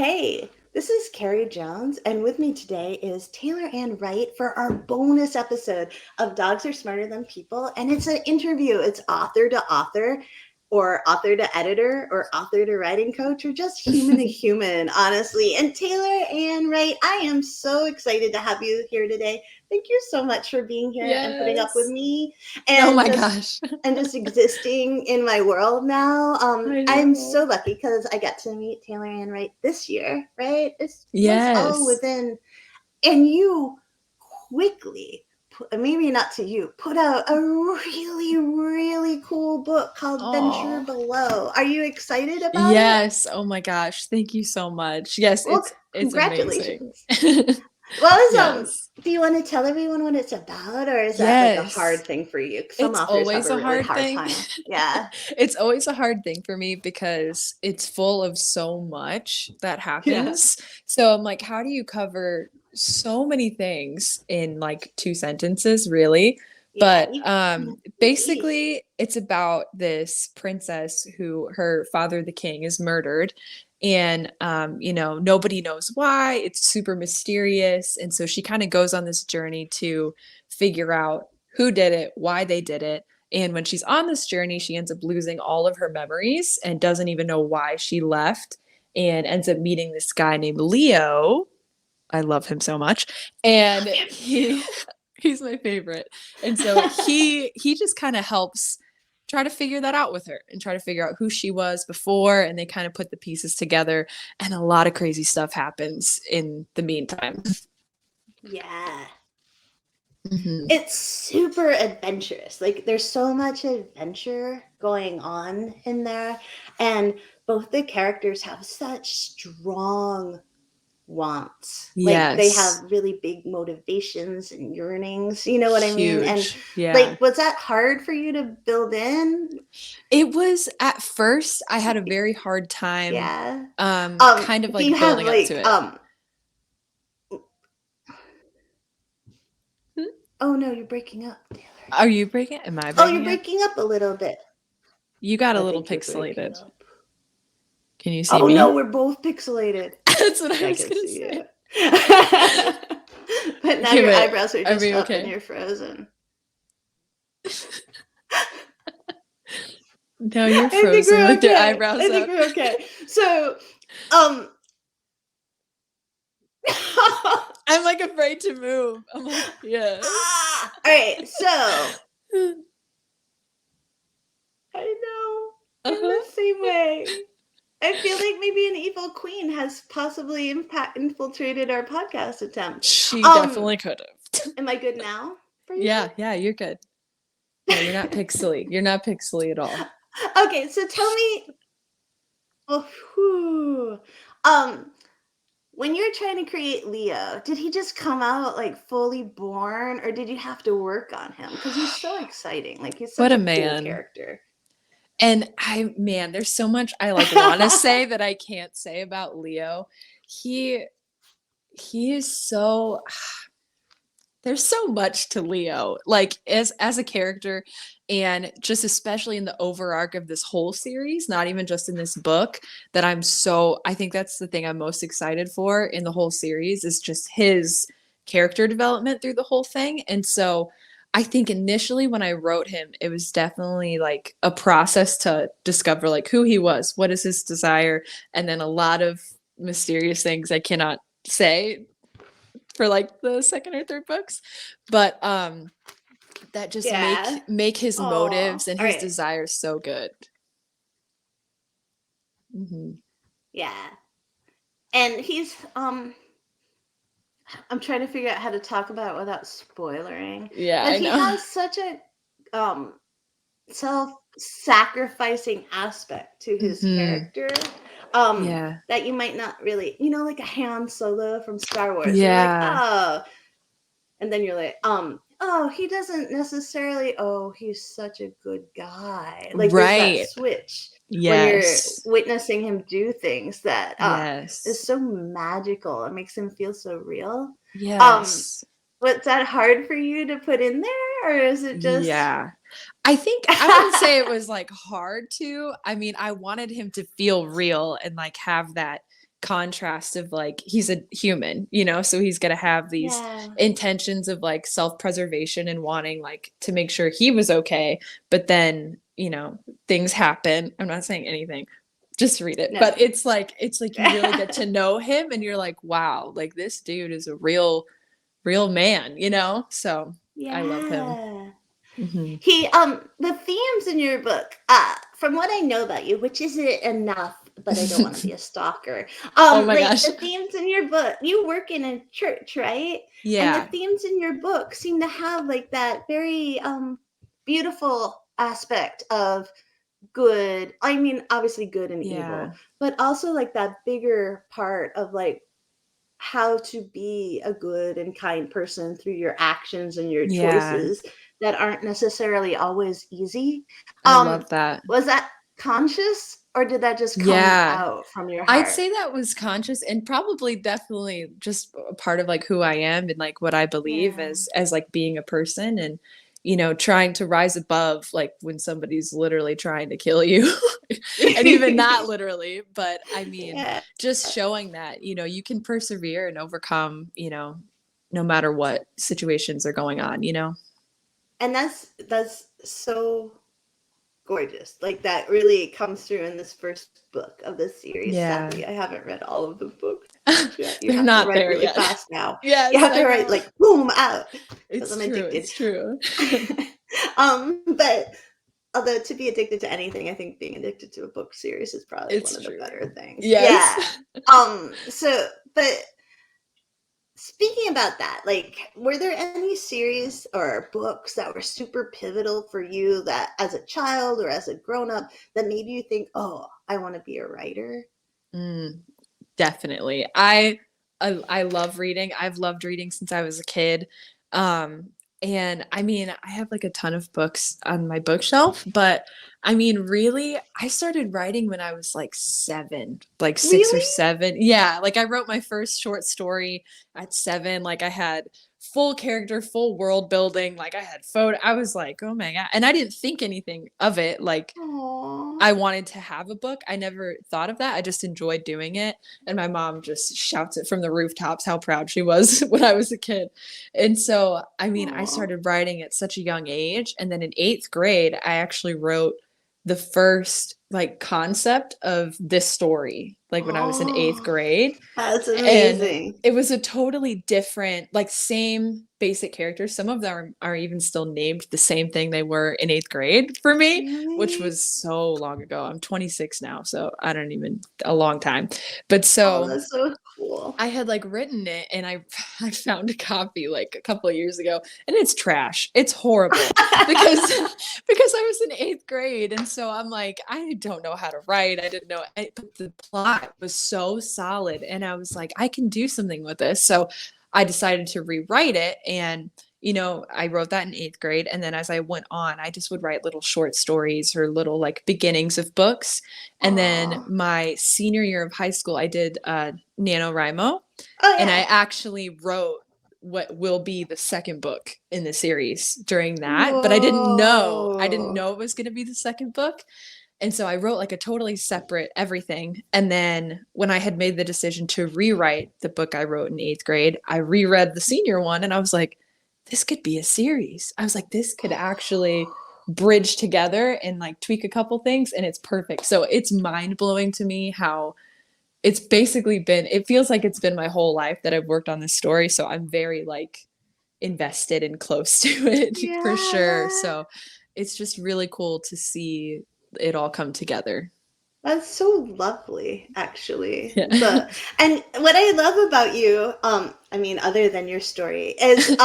Hey, this is Carrie Jones, and with me today is Taylor Ann Wright for our bonus episode of Dogs Are Smarter Than People. And it's an interview. It's author to author, or author to editor, or author to writing coach, or just human to human, honestly. And Taylor Ann Wright, I am so excited to have you here today. Thank you so much for being here and putting up with Yes. me Oh and my just gosh. and just existing in my world now. I I'm know. so lucky because I got to meet Taylor Ann Wright this year, right? It was all Yes. within, and you quickly, maybe not to you, put out a really, really cool book called Venture Oh. Below. Are you excited about it? Yes. Oh my gosh. Thank you so much. Yes, Well, it's amazing. congratulations. Well, Yes. do you want to tell everyone what it's about, or is that like a hard Yes. thing for you? Some It's authors have always a a really hard hard thing. time. Yeah. It's always a hard thing for me because it's full of so much that Yeah. happens. So I'm like, how do you cover so many things in like two sentences, really? Yeah. But Easy. basically, it's about this princess who her father, the king, is murdered. And, nobody knows why. It's super mysterious. And so she kind of goes on this journey to figure out who did it, why they did it. And when she's on this journey, she ends up losing all of her memories and doesn't even know why she left and ends up meeting this guy named Leo. I love him so much. Love And him he too. he's my favorite. And so he just kind of helps try to figure that out with her and try to figure out who she was before, and they kind of put the pieces together, and a lot of crazy stuff happens in the meantime. Yeah. Mm-hmm. It's super adventurous. Like there's so much adventure going on in there. And both the characters have such strong wants. Like they have Yes. really big motivations and yearnings. You know what I mean? And Huge. Yeah. like, was that hard for you to build in? It was at first I had a very hard time Yeah. kind of Do you like have building up to like it. Hmm? oh no, you're breaking up, Taylor. Are you breaking? Am I Oh, you're breaking up? breaking up a little bit. You got a I little think you're breaking pixelated. up. Can you see Oh no, me? we're both pixelated. That's what I I was can gonna see say. it. But now Okay, your but eyebrows are are just we up and okay? you're frozen. No, you're I think frozen we're with your okay. eyebrows I think up. we're okay. So, um, I'm like afraid to move. I'm like, yes. all right. So I know I'm Uh-huh. the same way. I feel like maybe an evil queen has possibly infiltrated our podcast attempt. She Um, definitely could have. am I good now for you? Yeah, you're good. Yeah, you're not pixely. You're not pixely at all. Okay, so tell me, oh, whew. um, when you're trying to create Leo, did he just come out like fully born, or did you have to work on him? Because he's so exciting. Like he's What such a a cool man. character. And man, there's so much I like want to say that I can't say about Leo. He he is so there's so much to Leo, like as a character, and just especially in the over arc of this whole series, not even just in this book, that I think that's the thing I'm most excited for in the whole series is just his character development through the whole thing. And so I think initially when I wrote him, it was definitely like a process to discover like who he was, what is his desire, and then a lot of mysterious things I cannot say for like the second or third books, but that just Yeah. make his Oh, motives and all his right. desires so good. Hmm. Yeah. And he's I'm trying to figure out how to talk about it without spoiling. Yeah, But I he know. has such a um self-sacrificing aspect to his Hmm. character Yeah, that you might not really, like a Han Solo from Star Wars, and you're like, yeah, oh, and then you're like, oh, he doesn't necessarily, oh, he's such a good guy. Like there's that right. switch when you're Yes, witnessing him do things that is yes, so magical. It makes him feel so real. Um, yes. was that hard for you to put in there, or is it just Yeah. I think I wouldn't say it was like hard to. I mean, I wanted him to feel real and like have that contrast of like he's a human, so he's gonna have these Yeah. intentions of like self-preservation and wanting like to make sure he was okay, but then things happen. I'm not saying anything, just read it. No. But it's like you really get to know him and you're like, wow, like this dude is a real man, so I love him. Yeah. Hmm. The themes in your book, from what I know about you, which isn't enough, but I don't want to be a stalker. Oh my Like gosh. the themes in your book, you work in a church, right? And the Yeah. themes in your book seem to have like that very beautiful aspect of good. I mean, obviously good and Yeah. evil, but also like that bigger part of like how to be a good and kind person through your actions and your Yeah. choices that aren't necessarily always easy. I love that. Was that conscious or did that just come Yeah. out from your I'd heart? say that was conscious and probably definitely just a part of like who I am and like what I believe Yeah. as like being a person and trying to rise above like when somebody's literally trying to kill you. And even not literally, but I mean, Yeah. just showing that, you can persevere and overcome, no matter what situations are going on. And that's so gorgeous. Like that really comes through in this first book of this series. Yeah. Sadly, I haven't read all of the books yet. You They're have to not write there really yet. fast now. You Yes, have I to write know. like boom out because It's I'm true. addicted. It's true. But although to be addicted to anything, I think being addicted to a book series is probably one It's of the true. better things. Yes. Yeah. But speaking about that, like, were there any series or books that were super pivotal for you that as a child or as a grown up that made you think, oh, I want to be a writer? Mm, definitely. I love reading. I've loved reading since I was a kid. Um, and I mean, I have like a ton of books on my bookshelf, but I mean, really, I started writing when I was like 7, like 6 or Really? 7. Yeah, like I wrote my first short story at 7. Like I had full character, full world building. Like I had photo. I was like, oh my God. And I didn't think anything of it. Like Aww. I wanted to have a book. I never thought of that. I just enjoyed doing it. And my mom just shouts it from the rooftops how proud she was when I was a kid. And so, I mean, I Aw. started writing at such a young age. And then in 8th grade, I actually wrote the first like concept of this story, like when I was in 8th Oh, grade. that's And amazing. it was a totally different, like same basic characters. Some of them are even still named the same thing they were in 8th grade for me, which Really? was so long ago. I'm 26 now, so I don't even a long time. But Oh, so that's so cool. I had like written it and I found a copy like a couple of years ago and it's trash. It's horrible because because I was in 8th grade and so I'm like I don't know how to write. I didn't know but the plot was so solid and I was like I can do something with this. So I decided to rewrite it and I wrote that in 8th grade and then as I went on I just would write little short stories or little like beginnings of books and then Aw. my senior year of high school I did NaNoWriMo, Oh, and I yeah. actually wrote what will be the second book in the series during that, but I didn't Whoa. know it was going to be the second book. And so I wrote like a totally separate everything. And then when I had made the decision to rewrite the book I wrote in 8th grade, I reread the senior one and I was like, this could be a series. I was like, this could actually bridge together and like tweak a couple things and it's perfect. So it's mind blowing to me how it's basically been it feels like it's been my whole life that I've worked on this story, so I'm very like invested and close to it for sure. Yeah. So it's just really cool to see it all come together. That's so lovely, actually. Yeah. And what I love about you, I mean, other than your story, is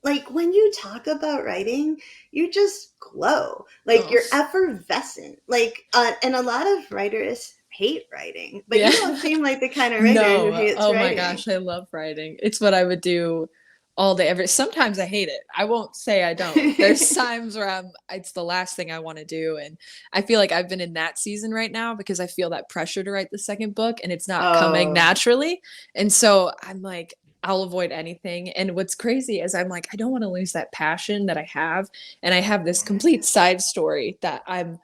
like when you talk about writing, you just glow. Like Oh. you're effervescent. Like and a lot of writers hate writing, but you Yeah. don't seem like the kind of writer who No. hates Oh my writing. gosh, I love writing. It's what I would do all day every sometimes I hate it. I won't say I don't. There's times where it's the last thing I want to do and I feel like I've been in that season right now because I feel that pressure to write the second book and it's not coming Oh, naturally. And so I'm like I'll avoid anything. And what's crazy is I'm like I don't want to lose that passion that I have and I have this complete side story that I'm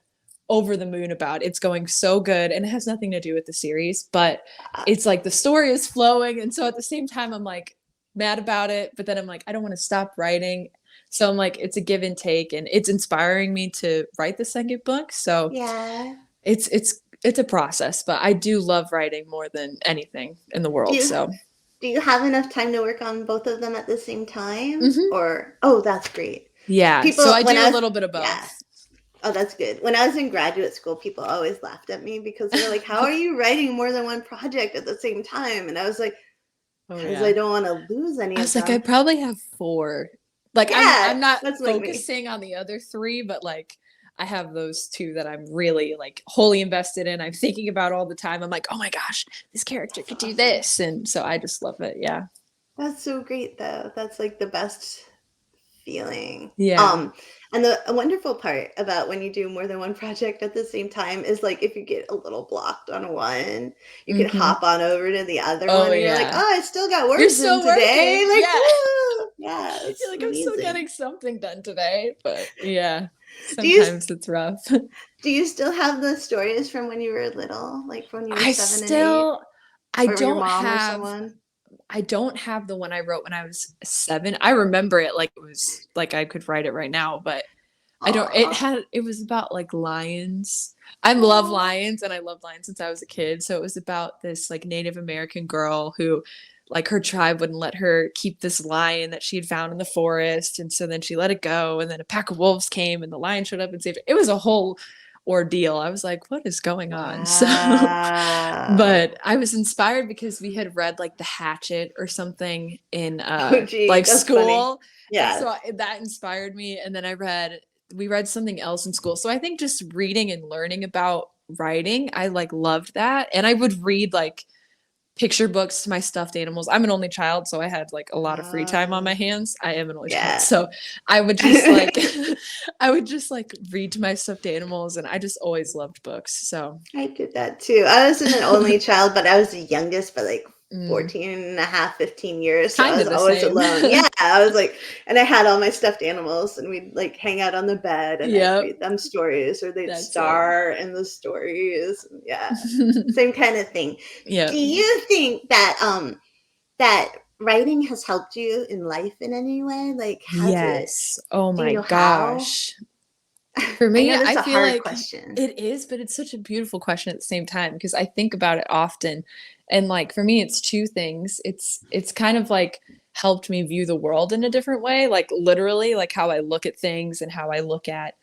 over the moon about. It's going so good, and it has nothing to do with the series, but it's like the story is flowing, and so at the same time I'm like mad about it, but then I'm like I don't want to stop writing. So I'm like it's a give and take, and it's inspiring me to write the second book. So Yeah. it's a process, but I do love writing more than anything in the Do world. you So do you have enough time to work on both of them at the same time? mhm. Or oh, that's great. Yeah, so People I when do I a was little bit of yeah. both. Oh, that's good. When I was in graduate school, people always laughed at me because they were like, "How are you writing more than one project at the same time?" And I was like, Oh "Because I yeah. don't want to lose any I of was like, I them." probably have 4. Like Yeah, I'm not that's like me. focusing on the other 3, but like I have those 2 that I'm really like wholly invested in. I'm thinking about all the time. I'm like, oh my gosh, this character That's could do awesome. this. And so I just love it. Yeah. That's so great, though. That's like the best feeling. Yeah. And the a wonderful part about when you do more than one project at the same time is like if you get a little blocked on one, you can Hmm. hop on over to the other Oh one and you're like, yeah. "Oh, I still got You're words in still today." working. Like, Yeah. woo! Yeah, You're it's like, I'm still amazing. getting something done today. But yeah, Do you sometimes it's rough. do you still have the stories from when you were little, like when you were I 7 and 8, still I or your don't mom or have someone? I don't have the one I wrote when I was 7. I remember it like it was like I could write it right now, but I don't Aw. it was about like lions. I love Aw. lions and I loved lions since I was a kid. So it was about this like Native American girl who like her tribe wouldn't let her keep this lion that she had found in the forest. And so then she let it go. And then a pack of wolves came and the lion showed up and saved her. It was a whole ordeal. I was like, what is going on? So, Wow. but I was inspired because we had read like The Hatchet or something in Oh, gee, like that's funny. school. And Yeah. so that inspired me. And then we read something else in school. So I think just reading and learning about writing, I like loved that. And I would read like picture books to my stuffed animals. I'm an only child, so I had like a lot of free time on my Oh, hands. I am an only child. yeah. So I would just like I would just like read to my stuffed animals and I just always loved books. So I did that too. I wasn't an only child, but I was the youngest by like mm, 14 and a half, 15 years. So I kind was of the always same. alone. Yeah. I was like, and I had all my stuffed animals and we'd like hang out on the bed and I'd Yep, read them stories or they'd that's it. star in the stories. Yeah. Same kind of thing. Do Yep. you think that, that writing has helped you in life in any way? Like, has it, Yes. Oh do you my know how? gosh. For I me, know that's I a feel hard like question. it is, but it's such a beautiful question at the same time because I think about it often. And like for me, it's 2 things. It's kind of like helped me view the world in a different way, like literally, like how I look at things and how I look at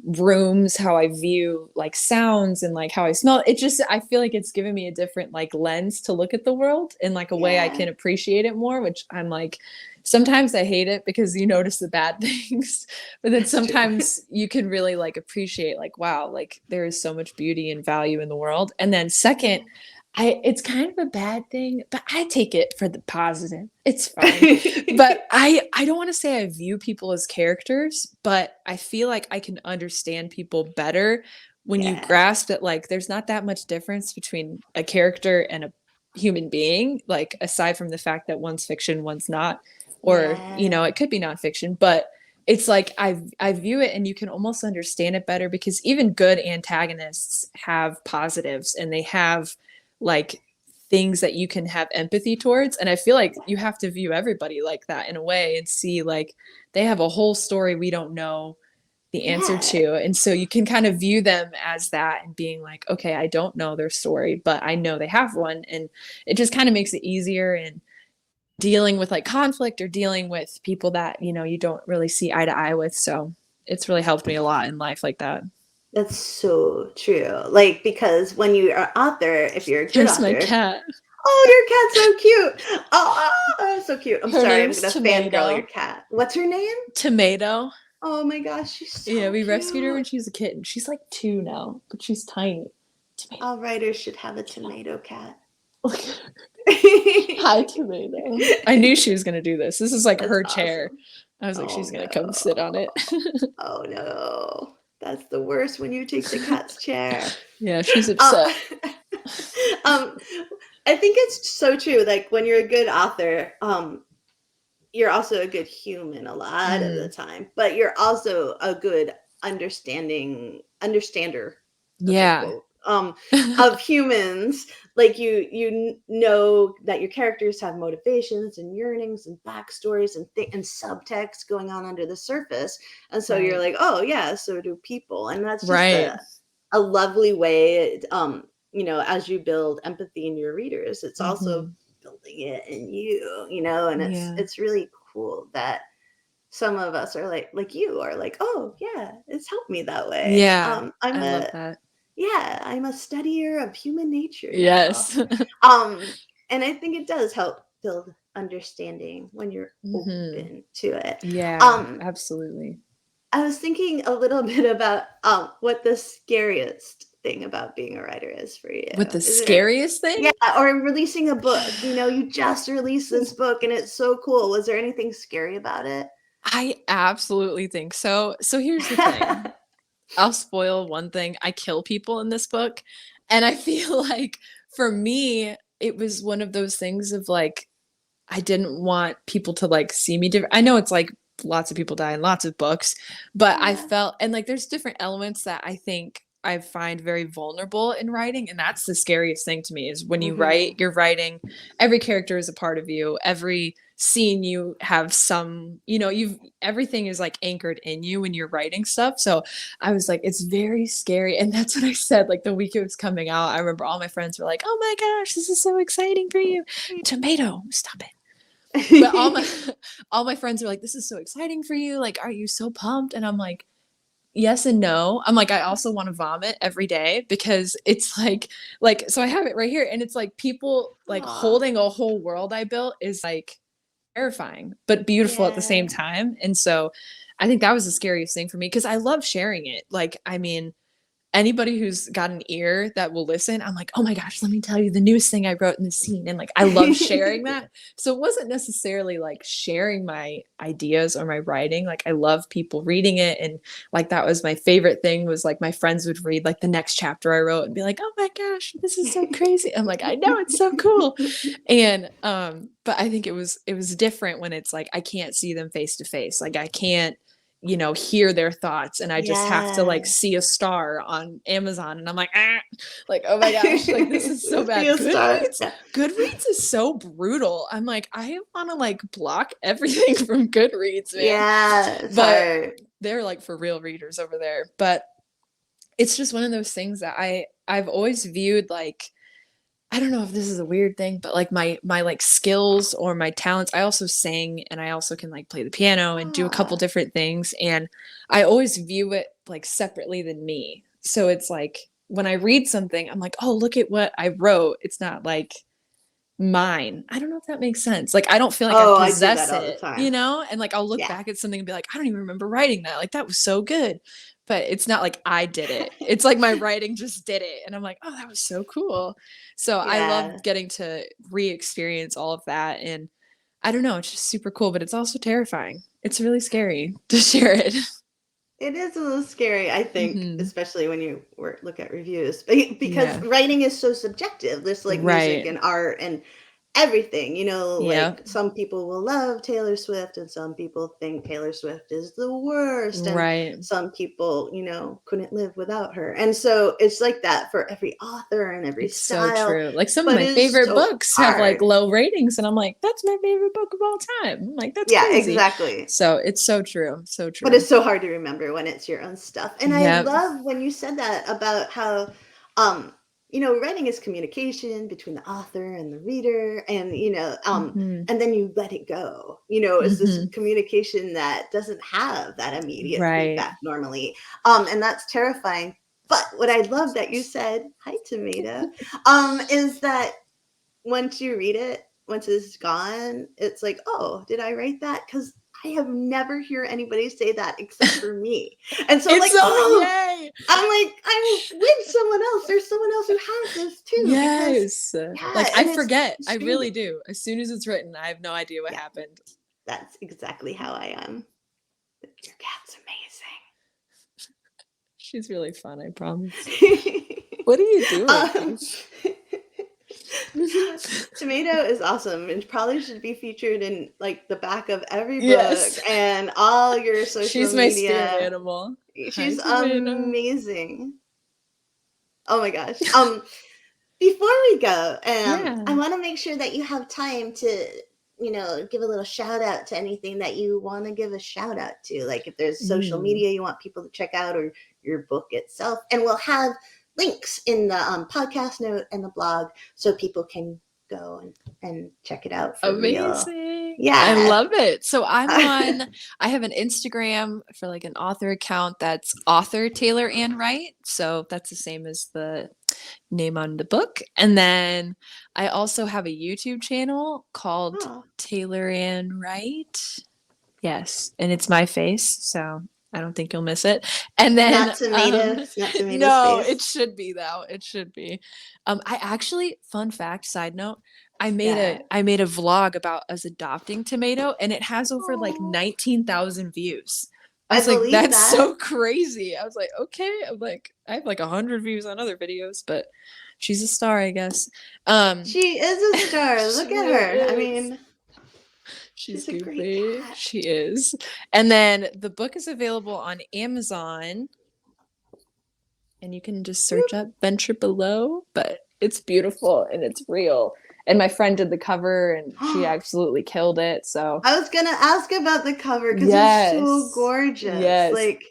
rooms, how I view like sounds and like how I smell. It just I feel like it's given me a different like lens to look at the world in like a way I Yeah. can appreciate it more, which I'm like sometimes I hate it because you notice the bad things, but then That's true. sometimes you can really like appreciate like wow, like there is so much beauty and value in the world. And then second, Yeah. it's kind of a bad thing, but I take it for the positive. It's fine. But I don't want to say I view people as characters, but I feel like I can understand people better when you Yeah. grasp that like there's not that much difference between a character and a human being, like aside from the fact that one's fiction, one's not, or you Yeah. know, it could be nonfiction, but it's like I view it and you can almost understand it better because even good antagonists have positives and they have like things that you can have empathy towards. And I feel like you have to view everybody like that in a way and see like they have a whole story we don't know the answer Yeah. to. And so you can kind of view them as that and being like, okay, I don't know their story, but I know they have one. And it just kind of makes it easier in dealing with like conflict or dealing with people that, you know, you don't really see eye to eye with. So it's really helped me a lot in life like that. That's so true. Like, because when you are author, if you're a good There's my author, cat. oh, your cat's so cute. Oh, so cute. I'm Her sorry, I'm name's gonna fangirl your Tomato. cat. What's her name? Tomato. Oh my gosh, she's Yeah, so we rescued her when cute. she was a kitten. She's like 2 now, but she's tiny. Tomato. All writers should have a Get up. tomato cat. Look at her. Hi, Tomato. I knew she was gonna do this. This is like That's her chair. awesome. I was like, Oh she's gonna come sit on it. no. Oh no. That's the worst when you take the cat's chair. Yeah, she's Uh, upset. um, I think it's so true. Like when you're a good author, you're also a good human a lot of the Mm, time, but you're also a good understanding understander, that's a Yeah. quote, of humans. Like you know that your characters have motivations and yearnings and backstories and subtext going on under the surface, and so you're Right. like, oh yeah, so do people. And that's just Right. a lovely way, as you build empathy in your readers, it's also Mhm. building it in you, and Yeah. it's really cool that some of us are like you are like, oh yeah, it's helped me that way. Yeah. I love that. I'm a studier of human nature now. Yes. um and I think it does help build understanding when you're Mhm. open to it. Yeah, um absolutely. I was thinking a little bit about what the scariest thing about being a writer is for you. What the Is there, scariest yeah, thing? or releasing a book, you just released this book and it's so cool. Was there anything scary about it? I absolutely think so. So here's the thing. I'll spoil one thing. I kill people in this book, and I feel like for me, it was one of those things of like I didn't want people to like see me different. I know it's like lots of people die in lots of books, but I Yeah. felt and like there's different elements that I think I find very vulnerable in writing, and that's the scariest thing to me is when you write, Hmm. you're writing, every character is a part of you, every scene you have some, you've everything is like anchored in you when you're writing stuff. So I was like, it's very scary. And that's what I said, like the week it was coming out. I remember all my friends were like, oh my gosh, this is so exciting for you. Tomato, stop it. But all my friends are like, this is so exciting for you. Like, are you so pumped? And I'm like, yes and no. I'm like, I also want to vomit every day because it's like, so I have it right here. And it's like people like Aw. holding a whole world I built is like terrifying, but beautiful at the same Yeah. time. And so I think that was the scariest thing for me because I love sharing it. Like, I mean, anybody who's got an ear that will listen, I'm like, oh my gosh, let me tell you the newest thing I wrote in the scene. And like, I love sharing that. So it wasn't necessarily like sharing my ideas or my writing. Like, I love people reading it. And like, that was my favorite thing was like, my friends would read like the next chapter I wrote and be like, oh my gosh, this is so crazy. I'm like, I know it's so cool. And, but I think it was different when it's like, I can't see them face to face. Like, I can't, hear their thoughts and I just have to like Yeah. see a star on Amazon and I'm like, ah, like, oh my gosh, like this is so Be bad. a star. Goodreads, Goodreads is so brutal. I'm like, I want to like block everything from Goodreads, man. Yeah, it's But hard. they're like for real readers over there. But it's just one of those things that I've always viewed like I don't know if this is a weird thing, but like my like skills or my talents, I also sing and I also can like play the piano and do a couple Ah, different things. And I always view it like separately than me. So it's like when I read something, I'm like, oh, look at what I wrote. It's not like mine. I don't know if that makes sense. Like I don't feel like I oh, I do that possess all the it, time. And like I'll look Yeah. back at something and be like, I don't even remember writing that. Like that was so good. But it's not like I did it. It's like my writing just did it. And I'm like, oh, that was so cool. So I Yeah. love getting to re-experience all of that. And I don't know, it's just super cool, but it's also terrifying. It's really scary to share it. It is a little scary, I think, Hmm. especially when you look at reviews, because Yeah. writing is so subjective. There's like music Right. and art and everything, like Yep. some people will love Taylor Swift and some people think Taylor Swift is the worst, and Right. some people, couldn't live without her. And so it's like that for every author and every It's so style, true. Like some of but my it's favorite so books have like hard. low ratings, and I'm like, that's my favorite book of all time. I'm like, that's Yeah, crazy. exactly. So it's so true. So But true. it's so hard to remember when it's your own stuff. And I Yep. love when you said that about how, writing is communication between the author and the reader, and Hmm. and then you let it go. Is this Hmm. communication that doesn't have that immediate Right. feedback normally, and that's terrifying. But what I love that you said, hi tomato, is that once you read it, once it's gone, it's like, oh, did I write that? Because I have never hear anybody say that except for me. And so I'm It's like, so oh, yay. I'm with someone else. There's someone else who has this too. Because Yes. yeah, Like I and it's forget. I really extremely, do. As soon as it's written, I have no idea what yeah, happened. that's exactly how I am. Your cat's She's really fun, I promise. amazing. What are you doing? um, Tomato is awesome and probably should be featured in like the back of every book Yes. and all your social She's my spirit media. animal. She's Tomato. amazing. Oh my gosh. Before we go, Yeah. I want to make sure that you have time to, give a little shout out to anything that you want to give a shout out to. Like if there's social media you want people to check out or your book itself. And we'll have links in the podcast note and the blog so people can go and check it out for real. Amazing. Yeah. I love it. So I have an Instagram for like an author account that's author Taylor Ann Wright. So that's the same as the name on the book. And then I also have a YouTube channel called Taylor Ann Wright. Yes. And it's my face. So I don't think you'll miss it. And then not tomatoes no, face. it should be though. It should be. I actually, fun fact, side note, I made a vlog about us adopting Tomato, and it has over like 19,000 views. I was like, that's so crazy. I was like, okay. I'm like, I have like 100 views on other videos, but she's a star, I guess. She is a star. Look at her. I mean, she's goofy. She is. And then the book is available on Amazon, and you can just search up Venture Below, but it's beautiful and it's real. And my friend did the cover and she absolutely killed it. So I was gonna ask about the cover because it's so gorgeous. Yes. Like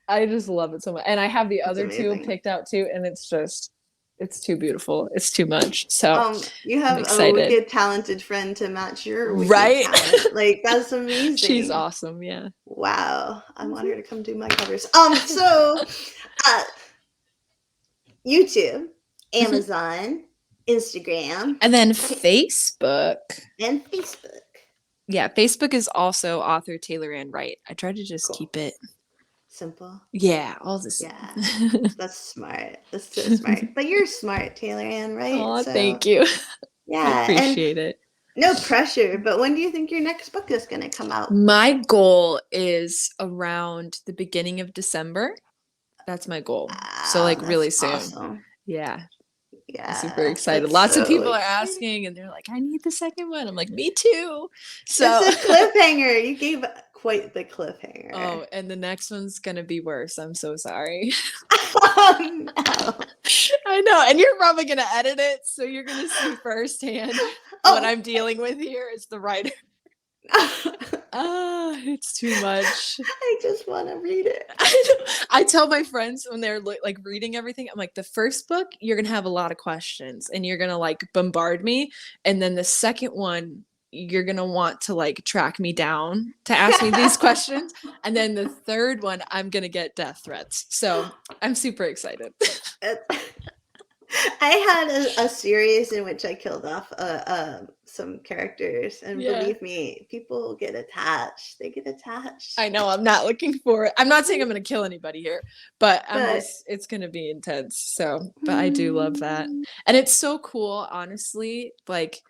I just love it so much. And I have the other two picked out too, and it's too beautiful. It's too much. So you have a wicked talented friend to match your wicked talent. Like that's amazing. She's awesome, yeah. Wow. I want her to come do my covers. So YouTube, Amazon, Instagram, and then Facebook. Yeah, Facebook is also author Taylor Ann Wright. I try to just keep it simple. Yeah, all the same. Yeah, that's smart. That's so smart. But you're smart, Taylor Ann, right? Oh, thank you. Yeah, I appreciate it. No pressure, but when do you think your next book is going to come out? My goal is around the beginning of December. That's my goal. So like really soon. Awesome. Yeah. Yeah. I'm super excited. Lots of people are asking and they're like, I need the second one. I'm like, me too. So it's a cliffhanger. You gave quite the cliffhanger. Oh, and the next one's gonna be worse. I'm so sorry. Oh, no. I know, and you're probably gonna edit it, so you're gonna see firsthand what I'm dealing with here as the writer. It's too much. I just want to read it. I tell my friends when they're like reading everything, I'm like, the first book, you're going to have a lot of questions and you're going to like bombard me. And then the second one, you're going to want to like track me down to ask me these questions. And then the third one, I'm going to get death threats. So I'm super excited. I had a series in which I killed off some characters, and believe me, people get attached. They get attached. I know. I'm not looking for it. I'm not saying I'm going to kill anybody here, but it's going to be intense. So, but I do love that, and it's so cool, honestly. Like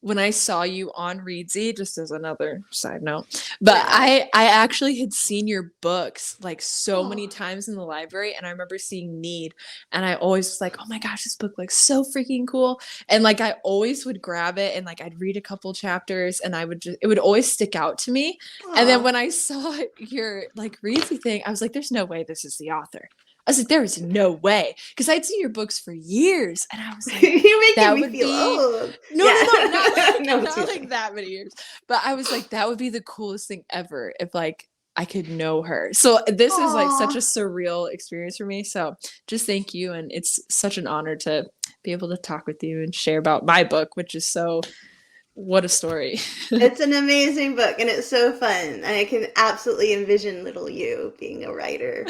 when I saw you on Readsy, just as another side note, but I actually had seen your books like so many times in the library, and I remember seeing Need, and I always was like, oh my gosh, this book looks so freaking cool. And like I always would grab it and like I'd read a couple chapters and it would always stick out to me. And then when I saw your like Readsy thing, I was like, there's no way this is the author. I was like, there is no way. Because I'd seen your books for years. And I was like, You're making me feel old. No, not like that many years. But I was like, that would be the coolest thing ever if like I could know her. So this is like such a surreal experience for me. So just thank you. And it's such an honor to be able to talk with you and share about my book, which is what a story. It's an amazing book and it's so fun. And I can absolutely envision little you being a writer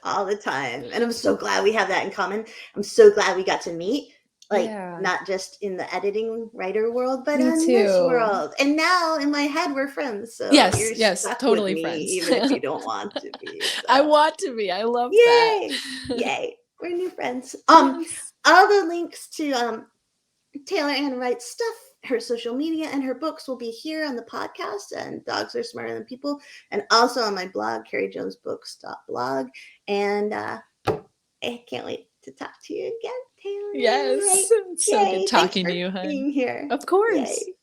all the time. And I'm so glad we have that in common. I'm so glad we got to meet, like not just in the editing writer world, but in this world. And now in my head, we're friends. So you're stuck totally with me, friends. even if you don't want to be. So. I want to be. I love that. Yay. We're new friends. All the links to Taylor Ann Wright's stuff, her social media, and her books will be here on the podcast and Dogs Are Smarter Than People, and also on my blog, carriejonesbooks.blog. And I can't wait to talk to you again, Taylor. Yes. It's so good talking to you, hon. Being here. Of course. Yay.